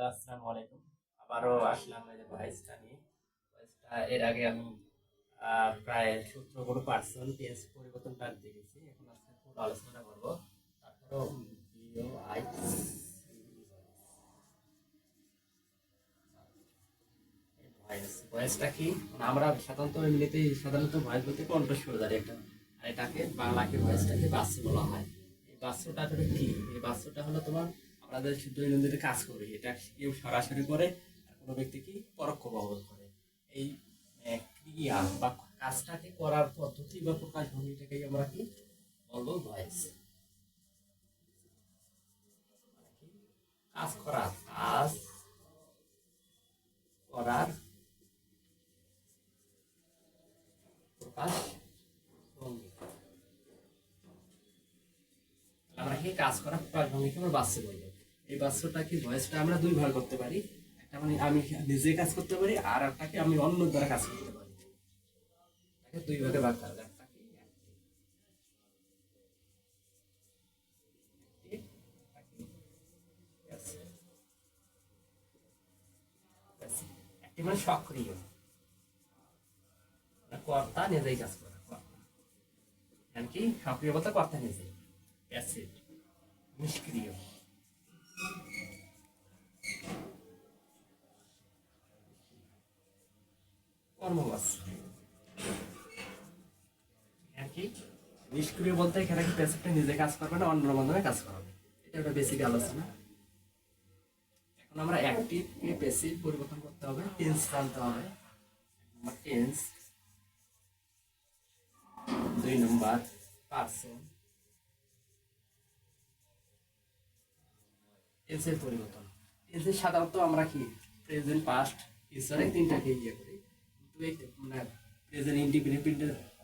Hello, আসসালামু আলাইকুম। আবারও আসলাম এই যে ভয়েসটা নিয়ে। ভয়েসটা এর আগে আমি প্রায় 17 টেন্স পরিবর্তনটা দেখেছি। এখন আজকে পুরো আলোচনা করবো। তারপরেও ভিডিও ভয়েসটা কি? মানে আমরা সাধারণত এমনিতেই সাধারণত ভয়েস বলতে কণ্ঠস্বর জানি একটা, আর এটাকে বাংলাকে ভয়েসটাকে বাচ্চ বলা হয়। এই বাচ্চটা আসলে কি? এই বাচ্চটা হলো তোমার আমাদের দৈনন্দিন কাজ করি, এটা কেউ সরাসরি করে আর কোনো ব্যক্তি কি পরোক্ষভাবে করে। এই ক্রিয়া বা কাজটাকে করার পদ্ধতি বা প্রকাশভঙ্গিটাকেই আমরা কি বলবো? ভয়েস। মানে কি? কাজ করা, কাজ করার প্রকাশ ভঙ্গি। আমরা কি কাজ করা প্রকাশভঙ্গিকে আমরা বাচ্চ বলবো। এই বাচ্চটা কি ভয়েসটা আমরা দুই ভাগ করতে পারি। একটা মানে আমি নিজে কাজ করতে পারি, আর একটাকে আমি অন্য দ্বারা কাজ করতে পারি। তাকে দুই ভাগে ভাগ করা যায়। একটা কি active, একটা কি passive। passive। active মানে সক্রিয়, মানে কর্তা নিজেই কাজ করা, কর্তা এমনকি সক্রিয় বলতে কর্তা নিজেই। প্যাসিভ নিষ্ক্রিয়। কর্মবাস এমনকি নিষ্ক্রিয় বলতে এখানে কি প্যাসিভটা নিজে কাজ করবে না অন্যের মাধ্যমে কাজ করাবে। এটা একটা বেসিক আলোচনা। এখন আমরা অ্যাক্টিভ কে প্যাসিভ পরিবর্তন করতে হবে, টেন্স জানতে হবে। টেন্স, 2 নম্বর পার্সন। টেন্সের পরিবর্তন, টেন্সের সাধারণত আমরা কি প্রেজেন্ট, পাস্ট, ফিউচারে তিনটাকে ইয়ে করি। কিন্তু এই মানে প্রেজেন্ট ইনডিফিনিট,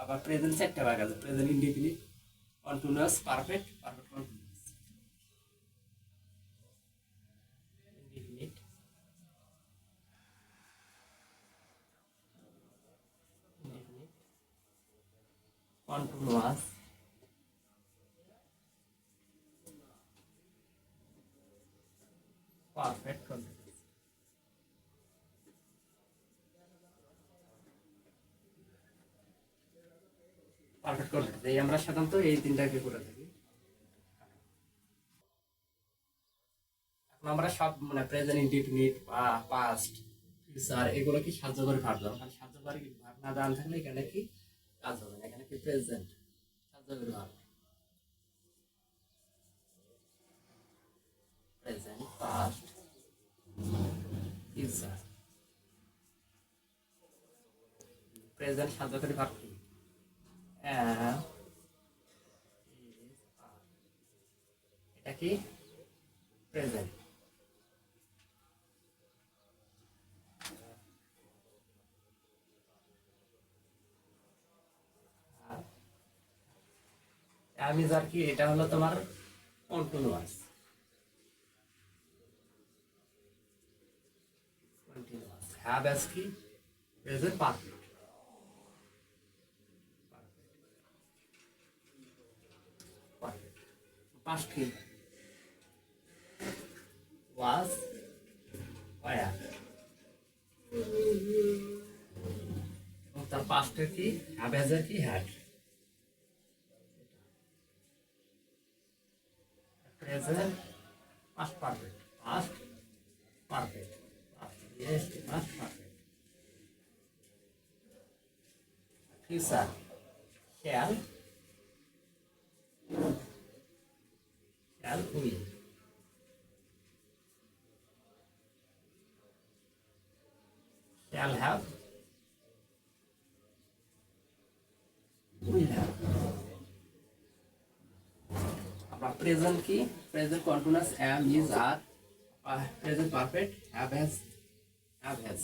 আবার প্রেজেন্ট চারটা ভাগ আছে: present indefinite, continuous, perfect, perfect continuous. Indefinite, indefinite, continuous, perfect continuous. Perfect continuous এই আমরা সাধারণত এই তিনটাকে করে থাকি। এখন আমরা সব মানে প্রেজেন্ট ইনডিফিনিট বা পাস্ট, ফিউচার এগুলো কি সাহায্যকারী ভার্ব, কারণ সাহায্যকারী ভার্ব না জানা থাকলে এখানে কি কাজ হবে না। এখানে কি প্রেজেন্ট সাহায্যকারী verb, present, past, future. Present সাহায্যকারী ভার্ব কি? am, is, are। এটা কি প্রেজেন্ট। আর am is are কি? এটা হলো তোমার কন্টিনিউয়াস। কন্টিনিউয়াস। হ্যাভ as কি? Present perfect. পারফেক্ট। পাস্ট কি? was, were। এবং তার পাস্টের কি? হ্যাভ as এর কি? Had. Present past perfect, past perfect, past yes, past perfect. Future shall, shall will, shall have, will have। আমরা প্রেজেন্ট কি? Present continuous am, is, are। Present perfect have, has, have, has।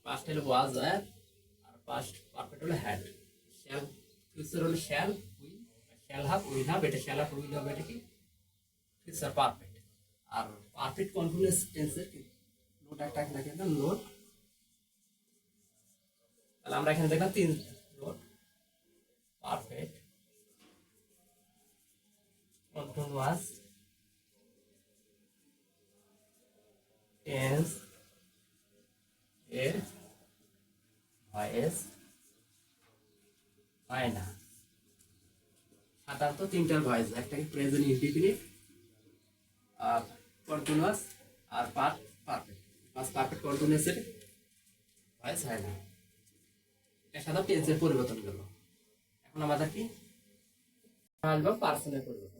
Past হলো was, were। আর past perfect হলো had। shall, future হলো shall, will, shall have, will have। এটা shall have, will have, এটা কি future perfect. আর perfect continuous টেন্সের কি note একটা লাগে না, নোট। তাহলে আমরা এখানে দেখলাম তিন নোট: পারফেক্ট, কন্টিনিউয়াস, টেন্স এর ভয়েস হয় না। সাধারণত তিনটার ভয়েস, একটা কি প্রেজেন্ট ইনডিফিনিট, আর কন্টিনিউয়াস, আর পারফেক্ট। পাস্ট পারফেক্ট কন্টিনিউয়াসের ভয়েস হয় না। এটা সাধারণত টেন্সের পরিবর্তন গেল। এখন আমাদের কি আসবো পার্সনের পরিবর্তন।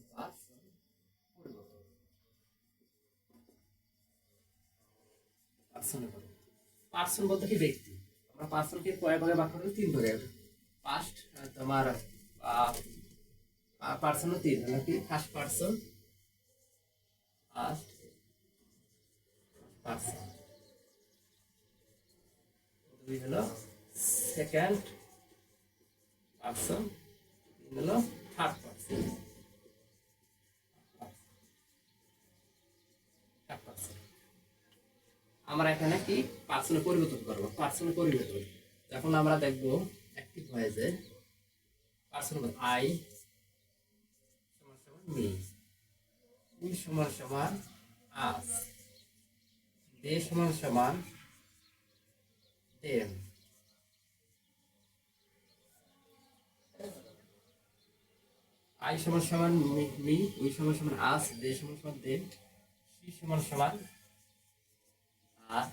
পার্সন বলতে কি ব্যক্তি। আমরা পার্সনকে কয় ভাগে ভাগ করি? তিন ভাগে। ফার্স্ট তোমার পার্সনও তিন হলো কি, ফার্স্ট পার্সন, ফার্স্ট পার্সন, দুই হলো সেকেন্ড পার্সন, তিন হলো থার্ড পার্সন। আমরা এখানে কি পার্সনের পরিবর্তন করবো। পার্সনের পরিবর্তন যখন আমরা দেখবো অ্যাক্টিভ ভয়েসে পার্সন আই সমান সমান মি, উই সমান সমান আস, দে সমান সমান দেম, আই সমান সমান মি, উই সমান সমান আস, দে সমান সমান দেম, সি সমান সমান আর।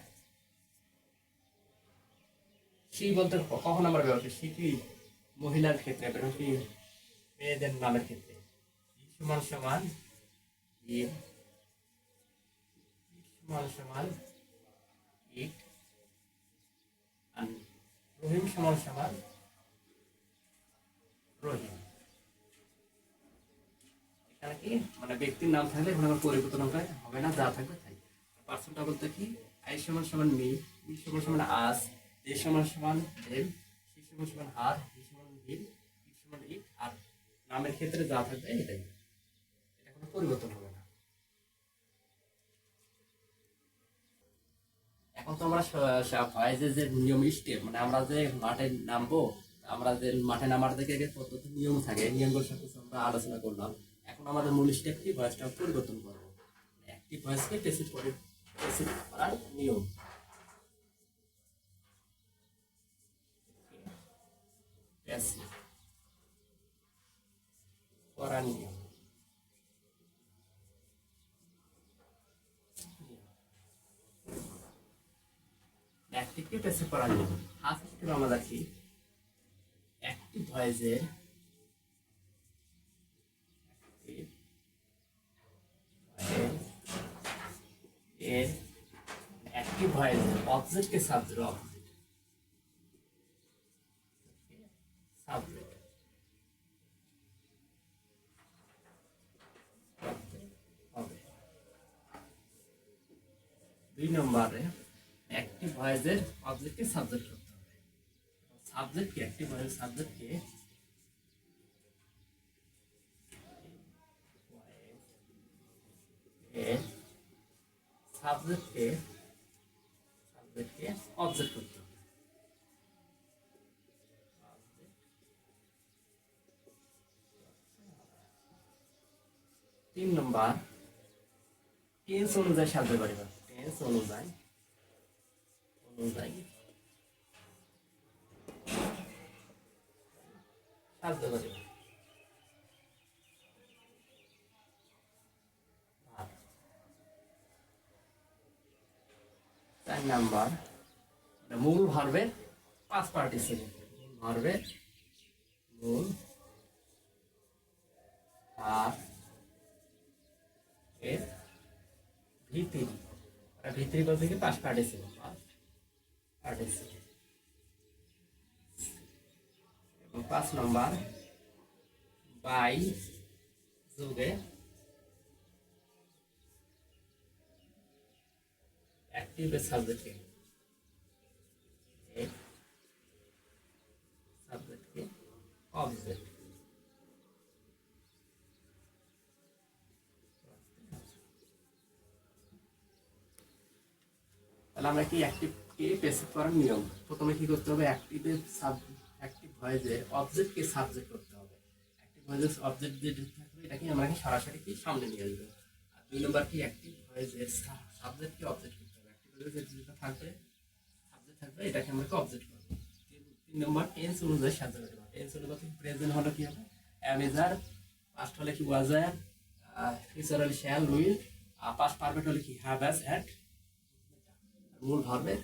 সি বলতে কখন আমরা ব্যবহার করি? সি কি মহিলার ক্ষেত্রে, কি মেয়েদের নামের ক্ষেত্রে। সমান সমান সমান সমান ইট, আর রহিম সমান সমান রহিম। এখানে কি মানে ব্যক্তির নাম থাকলে এখন আমার পরিবর্তন হবে না, যা থাকবে তাই। পার্সনটা বলতে কি আই সমান সমান মি, ই সমান সমান আস, দে সমান সমান দেম, সি সমান সমান হার, হি সমান হিম, ই সমান ইট, আর নামের ক্ষেত্রে যা থাকবে এটাই, এটা কোনো পরিবর্তন হবে না। এখন তো আমরা ভয়েসের যে নিয়ম স্টেপ, মানে আমরা যে মাঠে নামবো, আমরা যে মাঠে নামার থেকে পদ্ধতি নিয়ম থাকে, এই নিয়মগুলোর সাথে আমরা আলোচনা করলাম। এখন আমাদের মূল স্টেপ কি, ভয়েসটা পরিবর্তন করবো। অ্যাক্টিভ ভয়েসকে প্যাসিভ করার নিয়ম। প্যাসিভ করার নিয়ম। অ্যাক্টিভকে প্যাসিভ করার নিয়ম। ফার্স্ট স্টেপ আমাদের কি, অ্যাক্টিভ ভয়েসের এর অ্যাক্টিভ ভয়েসের অবজেক্টকে সাবজেক্ট, সাবজেক্ট হবে। দুই নম্বরে অ্যাক্টিভ ভয়েসের অবজেক্টকে সাবজেক্ট করতে হবে। সাবজেক্টকে অ্যাক্টিভ ভয়েসের সাবজেক্টকে সাবজেক্টকে অবজেক্ট করতে হবে। তিন নম্বর টেন্স অনুযায়ী সাজাতে পারিবা। টেন্স অনুযায়ী সাজাতে পারিবা। 4 নাম্বার মূল ভার্বের পাস্ট পার্টিসিপল। মূল ভার্বের মূল ভার্ব এর ভিতরি, ভিতরি বলতে কি পাস্ট পার্টিসিপল, এবং 5 নম্বর বাই যোগে অ্যাক্টিভ সাবজেক্টকে অবজেক্ট। তাহলে আমরা কি অ্যাক্টিভকে প্যাসিভ করার নিয়ম, প্রথমে কি করতে হবে, অ্যাক্টিভ ভয়েসে অবজেক্টকে সাবজেক্ট করতে হবে। অ্যাক্টিভ ভয়েসে অবজেক্ট যেটা থাকবে এটাকে আমরা কি সরাসরি কি সামনে নিয়ে আসবো। আর 2 নম্বর কি অ্যাক্টিভ ভয়েসে সাবজেক্টকে অবজেক্ট করতে হবে। যেটা থাকবে সাবজেক্ট থাকবে এটাকে আমরা অবজেক্ট করব। 3 নম্বর টেন্স অনুযায়ী সাবজেক্ট হবে। টেন্স অনুযায়ী প্রেজেন্ট হলো কি হবে am is are, পাস্ট হলে কি was are, ফিউচার হলে shall will, পাস্ট পারফেক্ট হলে কি have has had, মূল ভার্বের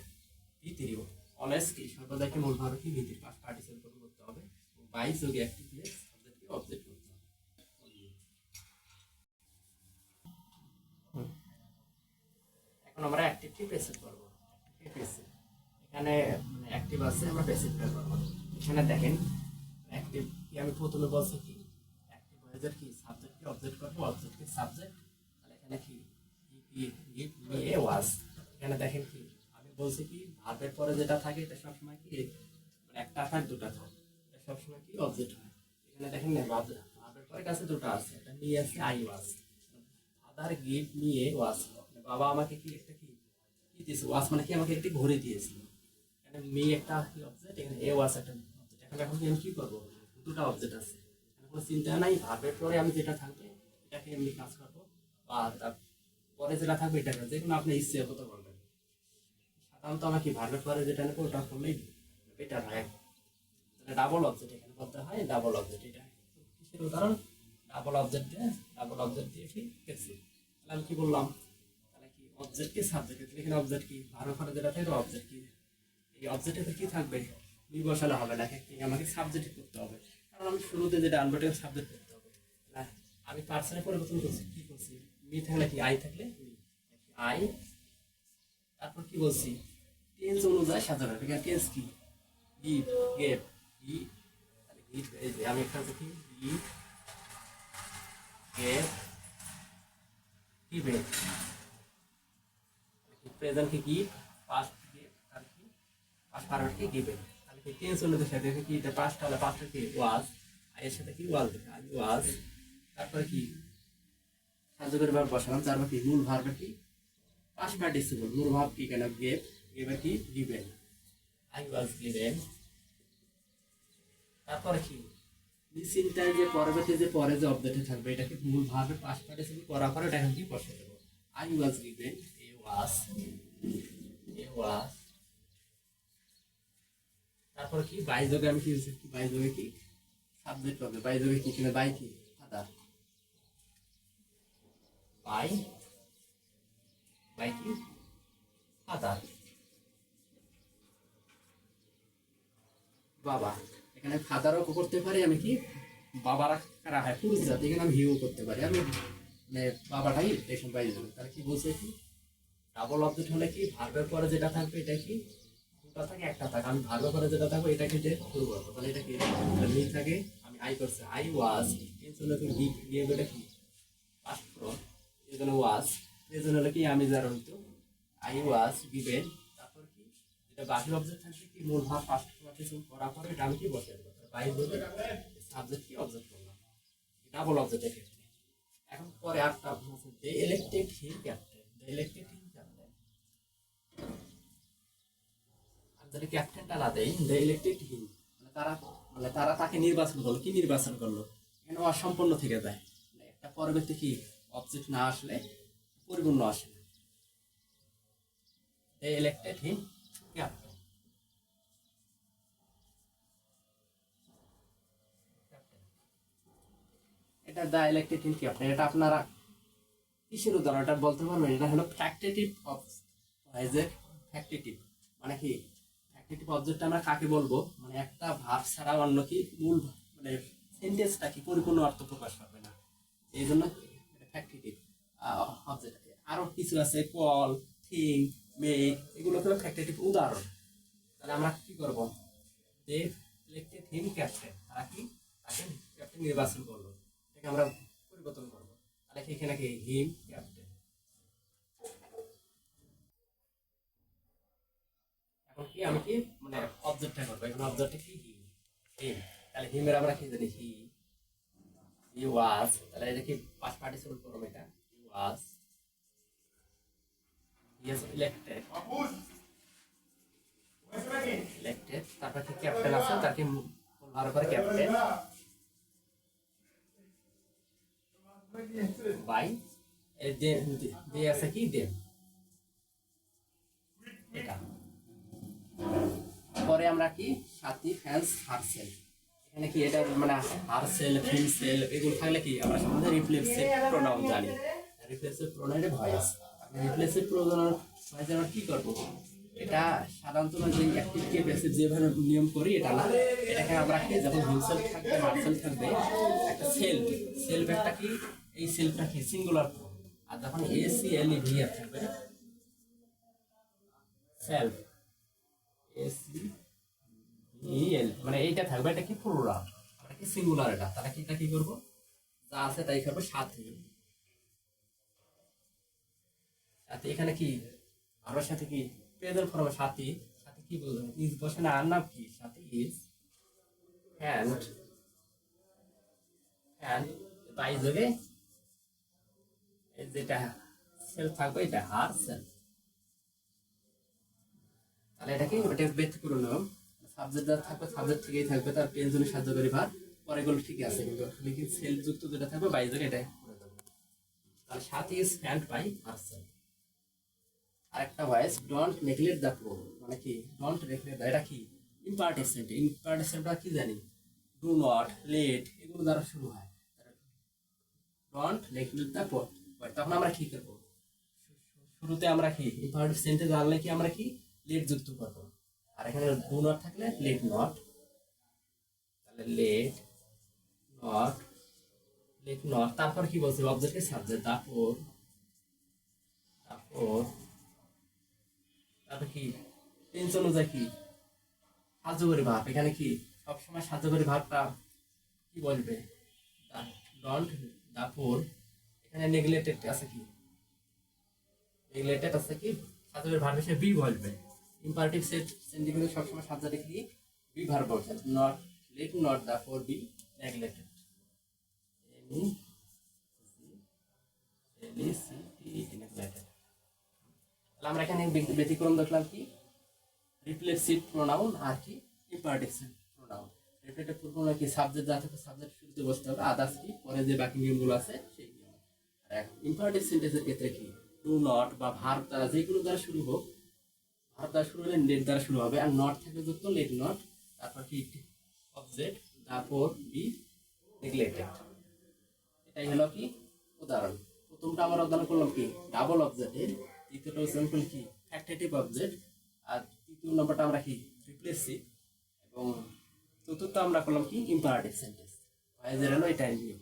ভিতরি অলওয়েজ কি সর্বদা কি মূল ভার্ব কি ভিতরি পাস্ট পার্টিসিপল করতে হবে। বাই যোগে অ্যাক্টিভ প্লেস সাবজেক্টকে অবজেক্ট করতে হবে। এখন আমরা অ্যাক্টিভটি প্রেসেন্ট করব। অ্যাক্টিভটি প্রেসেন্ট এখানে মানে অ্যাক্টিভ আছে, আমরা প্রেসেন্ট করব। এখানে দেখেন অ্যাক্টিভ কি আমি প্রথমে বলছি কি অ্যাক্টিভ ভয়েসের কি সাবজেক্টকে অবজেক্ট করব, অবজেক্টকে সাবজেক্ট। তাহলে এখানে কি গিভ মি এ ওয়াজ। এখানে দেখেন কি আমি বলছি কি ভার্বের পরে যেটা থাকে এটা সবসময় কি মানে একটা থাক দুটা থাক, এটা সবসময় কি অবজেক্ট হয়। এখানে দেখেন না ভার্বের পরে কাছে দুটো আছে, এটা মি আছে I was. Father give me a was, বাবা আমাকে কি একটা কি দিয়েছে, ওয়াজ মানে কি আমাকে একটি ঘড়ি দিয়েছিল। এখানে মি একটা কি অবজেক্ট, এখানে এ ওয়াজ একটা অবজেক্ট। এখন কি আমি কি করব, দুটো অবজেক্ট আছে, এখানে কোনো চিন্তা নাই। ভার্বের পরে আমি যেটা থাকবে এটাকে এমনি কাজ করবো, বা তার পরে যেটা থাকবে এটা কাজ, যেকোনো আপনি ইচ্ছে হতে বলবেন। সাধারণত আমার কি ভার্বের পরে যেটা নেবো ওটা করলেই বেটার হয়। ডাবল অবজেক্ট এখানে বলতে হয়, ডাবল অবজেক্ট। এটা কিসের উদাহরণ, ডাবল অবজেক্ট দিয়ে ঠিক আছে। তাহলে আমি কি বললাম, তাহলে কি অবজেক্টকে সাবজেক্ট, এখানে অবজেক্ট কি ভার্বের পরে যেটা থাকবে অবজেক্ট কি, এই অবজেক্টে কি থাকবে মি বসালে হবে না, আমাকে সাবজেক্ট করতে হবে। কারণ আমি শুরুতে যেটা আনবো এটা সাবজেক্ট করতে হবে। আমি পার্সনে পরিবর্তন করছি, কি করছি মি থাকলে কি আই থাকলে আই, তারপর কি বলছি টেন্স অনুযায়ী সাজানো। এখানে টেন্স কি গিভ গেভ ই, তাহলে গিভ এই যে আমি একটা দেখি গিভ গেভ গিভেন, প্রেজেন্ট কি গিভ, পাস্ট গিভ, আর কি পাস্ট পারফেক্ট কি গিভেন। তাহলে কি টেন্স অনুযায়ী সাথে কি এটা পাস্ট হলে পাস্ট কি ওয়াজ, আর এর সাথে কি ওয়াজ দেখে আই ওয়াজ। তারপরে কি সাহায্যের ভার্ব বসালাম, তারপর কি মূল ভার্ব কি পাস্ট পার্টিসিপল, মূল ভার্ব কি কেন গেভ, গেভ কি গিভেন, আই ওয়াজ গিভেন। তারপরে কি নিশ্চিন্তায় যে পরবর্তী যে পরে যে অবজেক্টে থাকবে এটাকে মূল ভার্বে পাস্ট পার্টিসিপল করার পরে এটা কি বসে দেবো, আই ওয়াজ গিভেন এ ওয়াজ, এ ওয়াজ। তারপর কি বাই যোগে আমি কি বাই যোগে কি সাবজেক্ট হবে, বাই যোগে কি কিনা বাই কি ফাদার, বাই বাই কি ফাদার বাবা। এখানে ফাদারও করতে পারি আমি কি বাবারা কারা হয় পুরুষ জাতি, এখানে আমি হিউ করতে পারি, আমি মানে বাবাটাই রেশন পাই যাবে। তাহলে কি বলছে কি ডাবল অবজেক্ট হলে কি ভার্বের পরে যেটা থাকবে এটা কি দুটা থাকে একটা থাকে, আমি ভার্বের পরে যেটা থাকবে এটাকে যে শুরু করবো। তাহলে এটা কি মি থাকে, আমি আই করছি আই ওয়াজ, এর জন্য তুমি গিভ এটা কি পাস্ট ফর্ম, এর জন্য ওয়াজ, এর জন্য হলো কি আমি যার হইতো আই ওয়াজ গিভেন। তারপর কি এটা বাকি অবজেক্ট থাকবে কি মূল ভাব পাস্ট পার্টিসিপল করার পরে এটা আমি কি বসে দেবো, বাই বলে সাবজেক্ট কি অবজেক্ট করলাম ডাবল অবজেক্টের ক্ষেত্রে। এখন পরে আরেকটা আছে দে ইলেক্টেড হিম ক্যাপ্টেন, দে ইলেক্টেড হিম ক্যাপ্টেন। আমি যদি ক্যাপ্টেনটা না দেই দে ইলেক্টেড হিম, মানে তারা তাকে নির্বাচন করলো, কি নির্বাচন করলো এখানে অসম্পূর্ণ থেকে যায়, একটা পরবর্তী কি অবজেক্ট না আসলে পরিপূর্ণ আসে না। দে ইলেক্টেড হিম ক্যাপ্টেন, এটা দা ইলেক্টেড হিম ক্যাপ্টেন। এটা আপনারা কিসের উদাহরণ এটা বলতে পারবেন, এটা হলো ফ্যাক্টেটিভ অফ ভয়েসের ফ্যাক্টেটিভ মানে কি ফ্যাক্টেটিভ অবজেক্ট আমরা কাকে বলবো, মানে একটা ভার্ব ছাড়া অন্য কি মূল মানে সেন্টেন্সটা কি পরিপূর্ণ অর্থ প্রকাশ পাবে না, এই জন্য ফ্যাক্টেটিভ অবজেক্ট। আরো কিছু আছে কল, থিং, মেক, এগুলো তো ফ্যাক্টেটিভ উদাহরণ। তাহলে আমরা কি করবো, দে ইলেক্টেড হিম ক্যাপ্টেন, তারা কি তাকে ক্যাপ্টেন নির্বাচন করলো, এটাকে আমরা পরিবর্তন করবো। তাহলে এখানে কি হিম ক্যাপ্টেন। এখন কি আমি কি মানে অবজেক্টটা করবো, এখন অবজেক্টটা কি হিম, হিম। তাহলে হিমের আমরা কি জানি হি ওয়াজ, তাহলে এটা কি পাস্ট পার্টিসিপল ফর্ম, এটা হি ওয়াজ, হি ইজ ইলেক্টেড, ইলেক্টেড। তারপর কি ক্যাপ্টেন আছে, তাকে ভালো করে ক্যাপ্টেন বাই, এই যে আছে কি দেম, এটা। পরে আমরা কি সাথী ফ্যান্স হারসেল, এখানে কি এটা মানে হারসেল ফিনসেল এগুলো থাকলে কি আমরা সাধারণত রিফ্লেক্সিভ প্রোনাউন জানি। রিফ্লেক্সিভ প্রোনাউনের ভয়েস, রিফ্লেক্সিভ প্রোনাউন ভয়েস আমরা কি করব, এটা সাধারণত যে অ্যাক্টিভ কে প্যাসিভ যেভাবে নিয়ম করি এটা না, এটাকে আমরা কি যখন হিমসেল থাকবে হারসেল থাকবে একটা সেলফ, সেলফ একটা কি এই সেলফটা কি সিঙ্গুলার, আর যখন এসিএল ভি থাকবে সেলফ এসিএল মানে এইটা থাকবে, এটা কি প্লুরাল, এটা কি সিঙ্গুলার, এটা তাহলে কি এটা কি করব যা আছে তাই করব সাথে। সাথে এখানে কি আমার সাথে কি প্রেজেন্ট ফর্মে সাথে, সাথে কি বলবো ইজ বসে না, আর নাম কি সাথে ইজ হ্যান্ড, হ্যান্ড বাই যোগে যেটা সেল থাকবে এটা হার সেল। তাহলে এটা কি ওটা ব্যক্তি করে নেব, সাবজেক্ট যা থাকবে সাবজেক্ট থেকেই থাকবে, তার পেনজনের সাহায্যকারী ভার পরে গুলো ঠিকই আছে, কিন্তু লিখি সেল যুক্ত যেটা থাকবে বাই যোগে এটা করে দেব। তাহলে সাথে is hand by herself. আরেকটা voice don't neglect the pro, মানে কি ডোন্ট নেগলেক্ট, এটা কি ইম্পার্টিসেন্ট, ইম্পার্টিসেন্টটা কি জানি ডু নট লেট এগুলো দ্বারা শুরু হয়। ডোন্ট নেগলেক্ট দ্য প্রো, তখন আমরা কি করব শুরুতে আমরা কি ইম্পার্টিসেন্টে জানলে কি আমরা কি লেট যুক্ত করব, আর এখানে ডু নট থাকলে লেট নট, তাহলে লেট নট, লেট নট তারপর কি বলছে অবজেক্টের সাবজেক্ট, তারপর তারপর তারপর কি টেন্স অনুযায়ী কি সাহায্যকারী ভাব, এখানে কি সবসময় সাহায্যকারী ভাবটা কি বলবে ডন্ট, তারপর এখানে নেগলেক্টেড আছে কি, নেগলেক্টেড আছে কি সাহায্যকারী ভাব হিসেবে বি বলবে। ইম্পারেটিভ সেন্টেন্সে সবসময় সাহায্যকারী কি বি ভার্ব বলছে, নট লেট নট তারপর বি নেগলেক্টেড, এনি এলি সি টি নেগলেক্টেড। তাহলে আমরা এখানে ব্যতিক্রম দেখলাম কি রিফ্লেক্সিভ প্রোনাউন আর কি ইম্পারেটিভ প্রোনাউন। রিফ্লেক্টিভ প্রোনাউন কি সাবজেক্ট যা থাকে সাবজেক্ট শুরুতে বসতে হবে, আদার্স কি পরে যে বাকি নিয়মগুলো আছে সেই নিয়ম। আর ইম্পারেটিভ সেন্টেন্সের ক্ষেত্রে কি ডু নট বা ভার্ব দ্বারা যেগুলো দ্বারা শুরু হোক, ভার্ব দ্বারা শুরু হলে লেট দ্বারা শুরু হবে, আর নট থাকলে যুক্ত লেট নট, তারপর কি অবজেক্ট, তারপর বি নেগলেক্টেড। এটাই হলো কি উদাহরণ। প্রথমটা আমরা উদাহরণ করলাম কি ডাবল অবজেক্টের, দ্বিতীয়টা উদাহরণ করলাম কি ফ্যাক্টেটিভ অবজেক্ট, আর তৃতীয় নম্বরটা আমরা কি রিপ্লেসিভ, এবং চতুর্থ আমরা করলাম কি ইম্পারেটিভ সেন্টেন্স। ভয়েসের হলো এটাই নিয়ম।